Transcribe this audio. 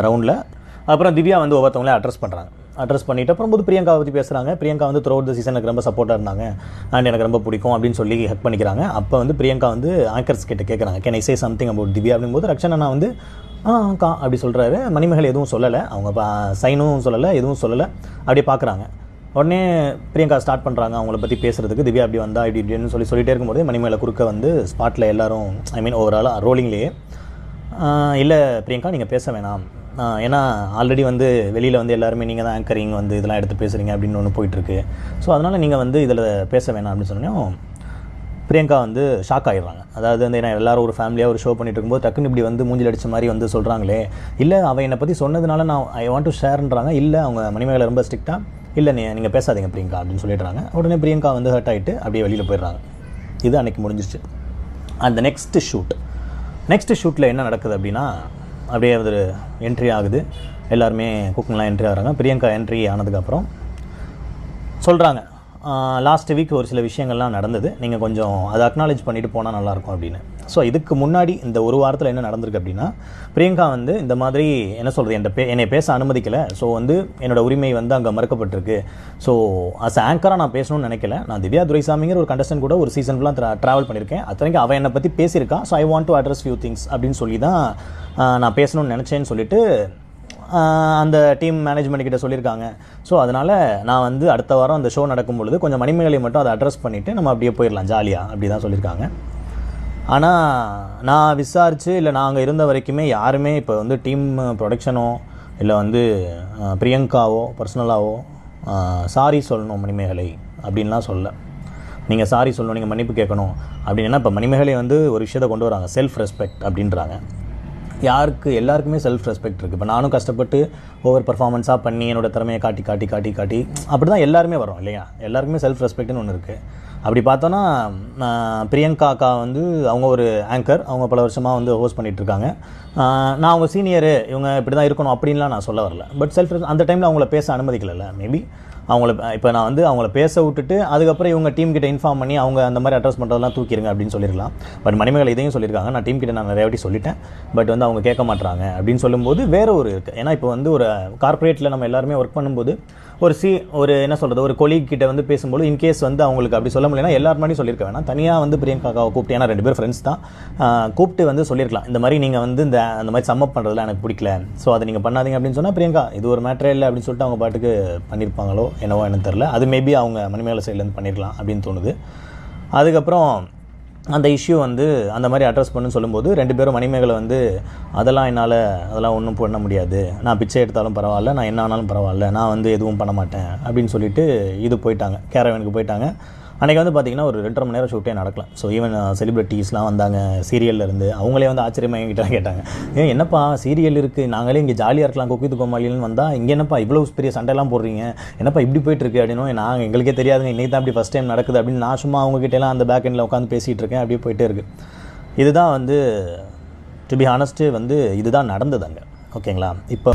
ரவுண்டில். அப்புறம் திவ்யா வந்து ஒவ்வொருத்தவங்களே அட்ரஸ் பண்ணிவிட்டு அப்புறம் போது பிரியங்காவை பற்றி பேசுகிறாங்க. பிரியங்கா வந்து த்ரூ அவுட் த சீசன் எனக்கு ரொம்ப சப்போர்ட்டாக இருந்தாங்க அண்ட் எனக்கு ரொம்ப பிடிக்கும் அப்படின்னு சொல்லி ஹக் பண்ணிக்கிறாங்க. அப்போ வந்து பிரியங்கா வந்து ஆங்கர்ஸ் கிட்ட கேட்குறாங்க, can I say something about Divya அப்படிங்கும்போது ரக்ஷனா வந்து கா அப்படி சொல்கிறாரு. மணிமேகலை எதுவும் சொல்லலை, அவங்க சைனும் சொல்லலை, எதுவும் சொல்லலை, அப்படியே பார்க்குறாங்க. உடனே பிரியங்கா ஸ்டார்ட் பண்ணுறாங்க அவங்கள பற்றி பேசுகிறதுக்கு. திவ்யா அப்படி வந்தா இப்படி இப்படின்னு சொல்லிட்டே இருக்கும்போது மணிமேகலை குறுக்க வந்து ஸ்பாட்டில் எல்லோரும் ஓவராலாக ரோலிங்லேயே இல்லை பிரியங்கா நீங்கள் பேச வேணாம், ஏன்னா ஆல்ரெடி வந்து வெளியில் வந்து எல்லாருமே நீங்கள் தான் ஆங்கரிங் வந்து இதெல்லாம் எடுத்து பேசுகிறீங்க அப்படின்னு ஒன்று போயிட்டுருக்கு. ஸோ அதனால் நீங்கள் வந்து இதில் பேச வேணாம் அப்படின்னு சொன்னோம். பிரியங்கா வந்து ஷாக் ஆகிடுறாங்க. அதாவது வந்து ஏன்னா எல்லோரும் ஒரு ஃபேமிலியாக ஒரு ஷோ பண்ணிட்டு இருக்கும்போது டக்குன்னு இப்படி வந்து மூஞ்சில் அடித்த மாதிரி வந்து சொல்கிறாங்களே, இல்லை அவள் என்னை பற்றி சொன்னதுனால நான் ஐ வாண்ட் டு ஷேர்ன்றாங்க. இல்லை அவங்க மணிமேகலை ரொம்ப ஸ்ட்ரிக்டாக இல்லை நீங்கள் பேசாதீங்க பிரியங்கா அப்படின்னு சொல்லிடுறாங்க. உடனே பிரியங்கா வந்து ஹர்ட் ஆகிட்டு அப்படியே வெளியில் போயிடுறாங்க. இது அன்றைக்கி முடிஞ்சிச்சு. அந்த நெக்ஸ்ட்டு ஷூட்டில் என்ன நடக்குது அப்படின்னா, அப்படியே ஒரு என்ட்ரி ஆகுது. எல்லாருமே குக்கிங்லாம் என்ட்ரி ஆகிறாங்க. பிரியங்கா என்ட்ரி ஆனதுக்கப்புறம் சொல்கிறாங்க, லாஸ்ட் வீக் ஒரு சில விஷயங்கள்லாம் நடந்தது, நீங்கள் கொஞ்சம் அதை அக்னாலேஜ் பண்ணிவிட்டு போனால் நல்லாயிருக்கும் அப்படின்னு. ஸோ இதுக்கு முன்னாடி இந்த ஒரு வாரத்தில் என்ன நடந்திருக்கு அப்படின்னா, பிரியங்கா வந்து இந்த மாதிரி என்ன சொல்கிறது, என்னை பேச அனுமதிக்கலை. ஸோ வந்து என்னோடய உரிமை வந்து அங்கே மறுக்கப்பட்டிருக்கு. ஸோ அஸ் ஆங்கராக நான் பேசணும்னு நினைக்கல. நான் திவ்யா துரைசாமிங்கிற ஒரு கண்டஸ்டன்ட் கூட ஒரு சீசன் ஃபுல்லாக ட்ராவல் பண்ணியிருக்கேன். அத்தனைக்கு அவன் என்னை பற்றி பேசியிருக்கா. So I want to address few things அப்படின்னு சொல்லி தான் நான் பேசணும்னு நினச்சேன்னு சொல்லிட்டு அந்த டீம் மேனேஜ்மெண்ட் கிட்ட சொல்லியிருக்காங்க. ஸோ அதனால் நான் வந்து அடுத்த வாரம் அந்த ஷோ நடக்கும் பொழுது கொஞ்சம் மணிமேகலை மட்டும் அதை அட்ரஸ் பண்ணிவிட்டு நம்ம அப்படியே போயிடலாம் ஜாலியாக அப்படி தான் சொல்லியிருக்காங்க. ஆனால் நான் விசாரித்து இல்லை நாங்கள் இருந்த வரைக்குமே யாருமே இப்போ வந்து டீம் ப்ரொடக்ஷனோ இல்லை வந்து பிரியங்காவோ பர்சனலாவோ சாரி சொல்லணும் மணிமேகலை அப்படின்லாம் சொல்ல. நீங்கள் சாரி சொல்லணும், நீங்கள் மன்னிப்பு கேட்கணும் அப்படின்னா இப்போ மணிமேகலை வந்து ஒரு விஷயத்தை கொண்டு வராங்க, செல்ஃப் ரெஸ்பெக்ட் அப்படின்றாங்க. எல்லாருக்குமே செல்ஃப் ரெஸ்பெக்ட் இருக்குது. இப்போ நானும் கஷ்டப்பட்டு ஓவர் பர்ஃபார்மன்ஸாக பண்ணி என்னோடய திறமையை காட்டி அப்படி தான் எல்லாருமே வரோம் இல்லையா. எல்லாருக்குமே செல்ஃப் ரெஸ்பெக்ட்னு ஒன்று இருக்குது. அப்படி பார்த்தோன்னா பிரியங்கா அக்கா வந்து அவங்க ஒரு ஆங்கர், அவங்க பல வருஷமாக வந்து ஹோஸ்ட் பண்ணிகிட்ருக்காங்க. நான் அவங்க சீனியரு, இவங்க இப்படி தான் இருக்கணும் அப்படின்லாம் நான் சொல்ல வரல. பட் செல்ஃப் அந்த டைமில் அவங்கள பேச அனுமதிக்கல. மேபி இப்போ நான் வந்து அவங்கள பேச விட்டுட்டு அதுக்கப்புறம் இவங்க டீம் கிட்ட இன்ஃபார்ம் பண்ணி அவங்க அந்த மாதிரி அட்ரஸ் பண்ணுறதெல்லாம் தூக்கிடுங்க அப்படின்னு சொல்லியிருக்கலாம். பட் மணிமேகலை இதையும் சொல்லியிருக்காங்க, நான் டீம் கிட்ட நான் நிறைய வாட்டி சொல்லிட்டேன், பட் வந்து அவங்க கேட்க மாட்டாங்க அப்படின்னு சொல்லும்போது வேறு ஒரு இருக்குது. ஏன்னா இப்போ வந்து ஒரு கார்ப்பரேட்டில் நம்ம எல்லாருமே ஒர்க் பண்ணும்போது ஒரு என்ன சொல்கிறது, ஒரு கொலீக் கிட்ட வந்து பேசும்போது இன்கேஸ் வந்து அவங்களுக்கு அப்படி சொல்ல முடியலன்னா எல்லாரும் மாதிரி சொல்லியிருக்க வேணாம். தனியாக வந்து பிரியங்காவை கூப்பிட்டு, ஏன்னா 2 பேர் ஃப்ரெண்ட்ஸ் தான், கூப்பிட்டு வந்து சொல்லியிருக்கலாம், இந்த மாதிரி நீங்கள் வந்து அந்த மாதிரி சம்மப் பண்ணுறதுலாம் எனக்கு பிடிக்கல, ஸோ அதை நீங்கள் பண்ணாதீங்க அப்படின்னு சொன்னால் பிரியங்கா இது ஒரு மேட்டரே இல்லை அப்படின்னு சொல்லிட்டு அவங்க பாட்டுக்கு பண்ணியிருப்பாங்களோ என்னவோ எனக்கு தெரில. அது மேபி அவங்க மணிமேகலை சைட்லேருந்து பண்ணியிருக்கலாம் அப்படின்னு தோணுது. அதுக்கப்புறம் அந்த இஷ்யூ வந்து அந்த மாதிரி அட்ரஸ் பண்ணுன்னு சொல்லும்போது 2 பேரும் மணிமேகலை வந்து அதெல்லாம் ஒன்றும் பண்ண முடியாது, நான் பிச்சை எடுத்தாலும் பரவாயில்ல, நான் என்ன ஆனாலும் பரவாயில்ல, நான் வந்து எதுவும் பண்ண மாட்டேன் அப்படின்னு சொல்லிட்டு போயிட்டாங்க, கேரவேனுக்கு போயிட்டாங்க. அன்றைக்கி வந்து பார்த்திங்கன்னா ஒரு 2.5 மணி நேரம் ஷூட்டே நடக்கலாம். ஸோ ஈவன் செலிப்ரிட்டிஸ்லாம் வந்தாங்க சீரியல்லேருந்து, அவங்களே வந்து ஆச்சரியமாக என்கிட்ட கேட்டாங்க, என்னப்பா சீரியல் இருக்குது, நாங்களே இங்கே ஜாலியாக இருக்கலாம் குக் வித் கோமாளின்னு வந்தால் இங்கே என்னப்பா இவ்வளோ பெரிய சண்டைலாம் போடுறீங்க, என்னப்பா இப்படி போயிட்டுருக்கு அப்படின்னு. நாங்கள் எங்களுக்கே தெரியாதுங்க, இன்றைக்கி தான் அப்படி ஃபஸ்ட் டைம் நடக்குது அப்படின்னு நான் சும்மா அவங்ககிட்டலாம் அந்த பேக் எண்டில் உட்காந்து பேசிகிட்டு இருக்கேன். அப்படியே போயிட்டே இருக்குது. இதுதான் வந்து டு பி ஹானஸ்ட்டு வந்து இதுதான் நடந்தது அங்கே. ஓகேங்களா. இப்போ